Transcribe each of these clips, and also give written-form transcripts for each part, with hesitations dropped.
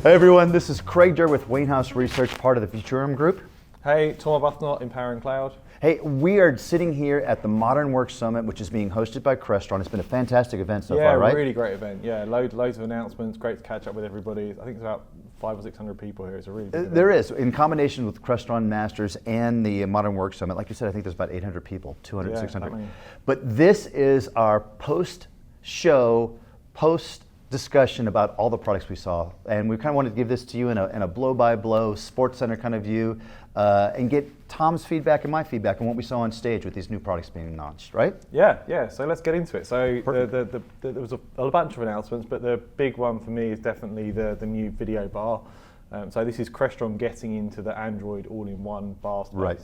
Hey everyone, this is Craig Durr with Wainhouse Research, part of the Futurum Group. Hey, Tom Arbuthnot, empowering.cloud. Hey, we are sitting here at the Modern Work Summit, which is being hosted by Crestron. It's been a fantastic event so far, right? Yeah, really great event. Yeah, loads of announcements. Great to catch up with everybody. I think it's about 500 or 600 people here. It's a really big event. There is, in combination with Crestron Masters and the Modern Work Summit. Like you said, I think there's about 800 people, 200, 600. But this is our post-show, post-discussion about all the products we saw. And we kind of wanted to give this to you in a blow-by-blow, Sports Center kind of view, and get Tom's feedback and my feedback on what we saw on stage with these new products being launched, right? Yeah. So let's get into it. So there was a bunch of announcements, but the big one for me is definitely the new video bar. So this is Crestron getting into the Android all-in-one bar space. Right.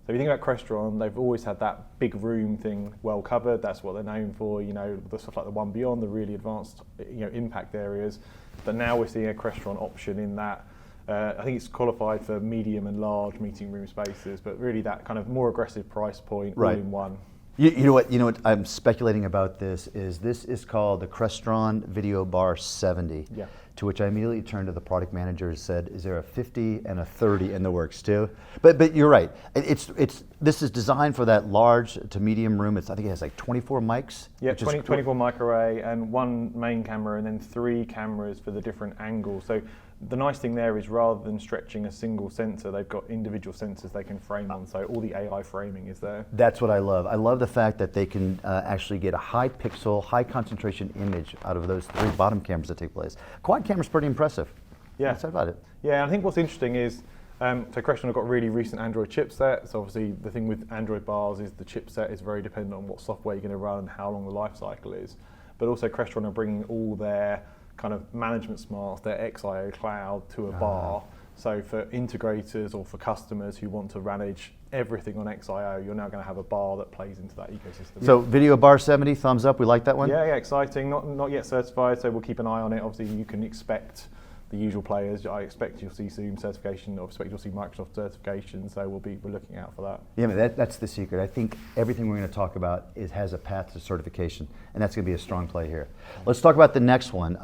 So if you think about Crestron, they've always had that big room thing well covered. That's what they're known for, the stuff like the One Beyond, the really advanced, impact areas. But now we're seeing a Crestron option in that. I think it's qualified for medium and large meeting room spaces, but really that kind of more aggressive price point, all in one. You know what I'm speculating about this is called the Crestron Video Bar 70. Yeah. To which I immediately turned to the product manager and said, is there a 50 and a 30 in the works too? But you're right. This is designed for that large to medium room. I think it has like 24 mics. Yeah, 24 mic array and one main camera and then 3 cameras for the different angles. So the nice thing there is rather than stretching a single sensor, they've got individual sensors they can frame on, so all the AI framing is there. That's what I love. I love the fact that they can actually get a high pixel, high concentration image out of those 3 bottom cameras that take place. Quad camera's pretty impressive. Yeah. What's that about it? Yeah, I think what's interesting is, so Crestron have got really recent Android chipsets. So obviously the thing with Android bars is the chipset is very dependent on what software you're going to run and how long the life cycle is. But also Crestron are bringing all their kind of management smarts, their XIO cloud to a bar. So for integrators or for customers who want to manage everything on XIO, you're now going to have a bar that plays into that ecosystem. So Video Bar 70, thumbs up, we like that one? Yeah, exciting. Not yet certified, so we'll keep an eye on it. Obviously you can expect the usual players. I expect you'll see Zoom certification, I expect you'll see Microsoft certification, so we're looking out for that. Yeah, but that's the secret. I think everything we're going to talk about has a path to certification, and that's going to be a strong play here. Let's talk about the next one,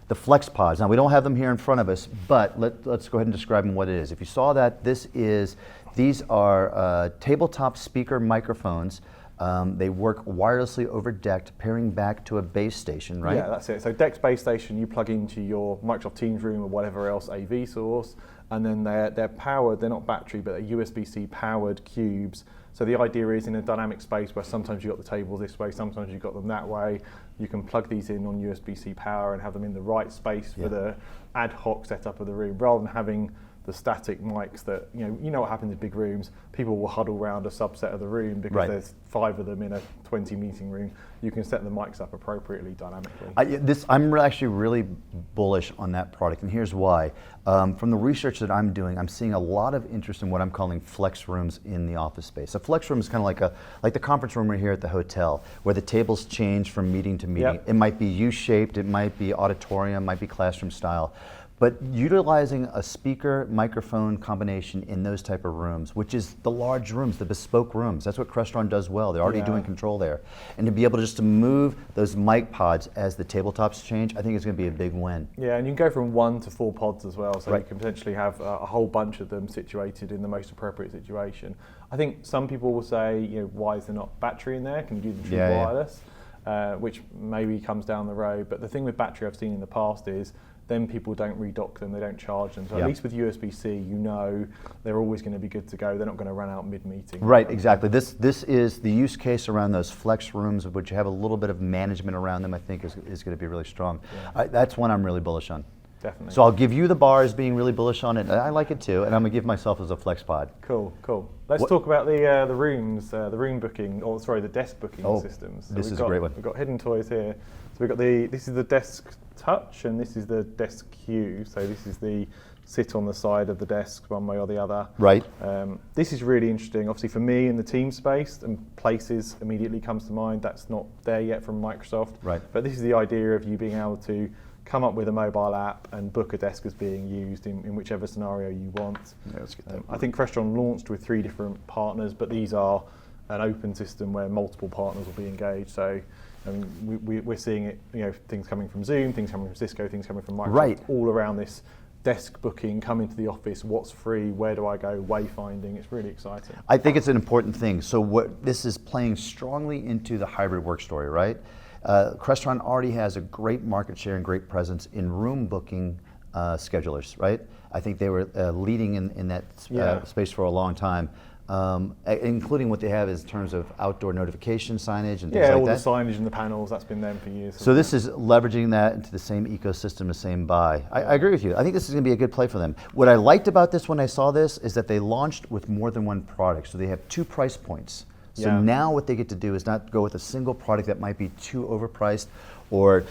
the Flex Pods. Now, we don't have them here in front of us, but let's go ahead and describe them what it is. If you saw that, these are tabletop speaker microphones. They work wirelessly over DECT, pairing back to a base station, right? Yeah, that's it. So DECT base station, you plug into your Microsoft Teams room or whatever else AV source, and then they're powered, they're not battery, but they're USB-C powered cubes. So the idea is in a dynamic space where sometimes you've got the tables this way, sometimes you've got them that way, you can plug these in on USB-C power and have them in the right space for the ad hoc setup of the room, rather than having the static mics that, you know what happens in big rooms, people will huddle around a subset of the room because there's 5 of them in a 20 meeting room. You can set the mics up appropriately dynamically. I'm actually really bullish on that product, and here's why. From the research that I'm doing, I'm seeing a lot of interest in what I'm calling flex rooms in the office space. A flex room is kind of like the conference room right here at the hotel, where the tables change from meeting to meeting. Yep. It might be U-shaped, it might be auditorium, it might be classroom style. But utilizing a speaker microphone combination in those type of rooms, which is the large rooms, the bespoke rooms, that's what Crestron does well. They're already doing control there. And to be able to move those mic pods as the tabletops change, I think it's going to be a big win. Yeah, and you can go from 1 to 4 pods as well, so you can potentially have a whole bunch of them situated in the most appropriate situation. I think some people will say, why is there not battery in there? Can you do the true wireless? Which maybe comes down the road. But the thing with battery I've seen in the past is then people don't redock them, they don't charge them. So at least with USB-C, they're always going to be good to go. They're not going to run out mid-meeting. Right, exactly. This is the use case around those flex rooms, which have a little bit of management around them, I think is going to be really strong. Yeah. That's one I'm really bullish on. Definitely. So I'll give you the bar as being really bullish on it. I like it too, and I'm going to give myself as a flex pod. Cool. Let's talk about the rooms, the room booking, the desk booking systems. So this is a great one. We've got hidden toys here. So we've got this is the Desk Touch, and this is the Desk Q. So this is the sit on the side of the desk one way or the other. Right. This is really interesting. Obviously for me in the team space, and Places immediately comes to mind. That's not there yet from Microsoft. Right. But this is the idea of you being able to come up with a mobile app and book a desk as being used in whichever scenario you want. Yeah, let's get that. I think Crestron launched with 3 different partners, but these are an open system where multiple partners will be engaged. So I mean, we're seeing it, things coming from Zoom, things coming from Cisco, things coming from Microsoft, Right. all around this desk booking, come into the office, what's free, where do I go, wayfinding. It's really exciting. I think it's an important thing. So what this is playing strongly into the hybrid work story, right? Crestron already has a great market share and great presence in room booking schedulers, right? I think they were leading in that space for a long time. Including what they have in terms of outdoor notification signage and things like that. Yeah, all the signage and the panels, that's been them for years. So this is leveraging that into the same ecosystem, the same buy. I agree with you. I think this is going to be a good play for them. What I liked about this when I saw this is that they launched with more than one product. So they have 2 price points. So now what they get to do is not go with a single product that might be too overpriced or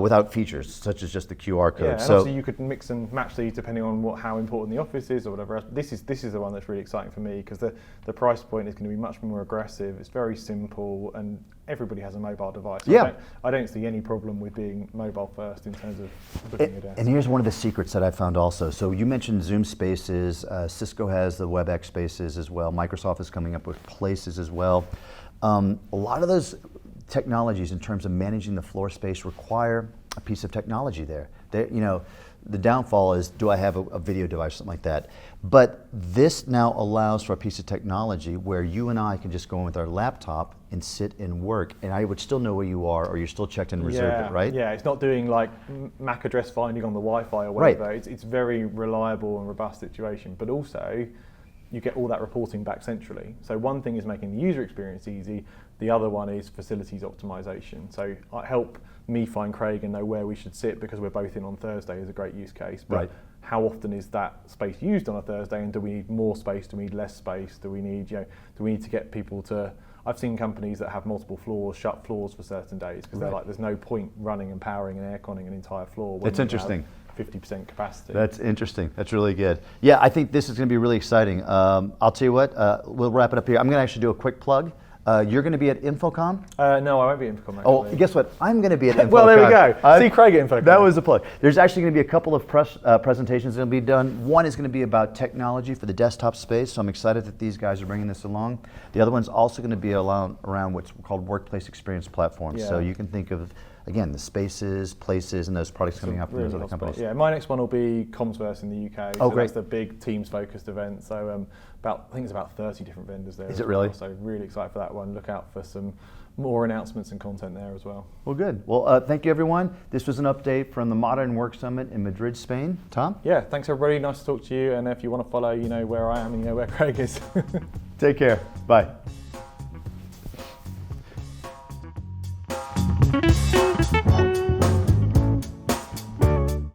without features, such as just the QR code. Yeah, and obviously you could mix and match these depending on how important the office is or whatever else. This is the one that's really exciting for me because the price point is going to be much more aggressive. It's very simple, and everybody has a mobile device. Yeah. I don't see any problem with being mobile first in terms of booking a desk. And here's one of the secrets that I found also. So you mentioned Zoom Spaces. Cisco has the WebEx Spaces as well. Microsoft is coming up with Places as well. A lot of those technologies in terms of managing the floor space require a piece of technology there. The downfall is, do I have a video device, something like that? But this now allows for a piece of technology where you and I can just go in with our laptop and sit and work, and I would still know where you are, or you're still checked in and reserved it, right? Yeah, it's not doing like MAC address finding on the Wi-Fi or whatever. Right. It's very reliable and robust situation, but also you get all that reporting back centrally. So one thing is making the user experience easy, the other one is facilities optimization. So help me find Craig and know where we should sit because we're both in on Thursday is a great use case. But how often is that space used on a Thursday, and do we need more space, do we need less space, do we need to get people to, I've seen companies that have multiple floors, shut floors for certain days because they're like, there's no point running and powering and air conning an entire floor. That's interesting. 50% capacity. That's interesting. That's really good. Yeah, I think this is going to be really exciting. I'll tell you what, we'll wrap it up here. I'm going to actually do a quick plug. You're going to be at InfoComm? No, I won't be at InfoComm. Actually. Oh, guess what? I'm going to be at InfoComm. Well, there we go. See Craig at InfoComm. That was the plug. There's actually going to be a couple of presentations that will be done. One is going to be about technology for the desktop space, so I'm excited that these guys are bringing this along. The other one's also going to be around what's called workplace experience platforms. So you can think of, again, the Spaces, Places, and those products coming up from those other companies. Yeah, my next one will be Comsverse in the UK. Oh, so great. That's the big Teams-focused event. So I think it's about 30 different vendors there. Is it really? So really excited for that one. Look out for some more announcements and content there as well. Well, good. Well, thank you, everyone. This was an update from the Modern Work Summit in Madrid, Spain. Tom? Yeah, thanks everybody. Nice to talk to you. And if you want to follow, you know where I am and you know where Craig is. Take care. Bye.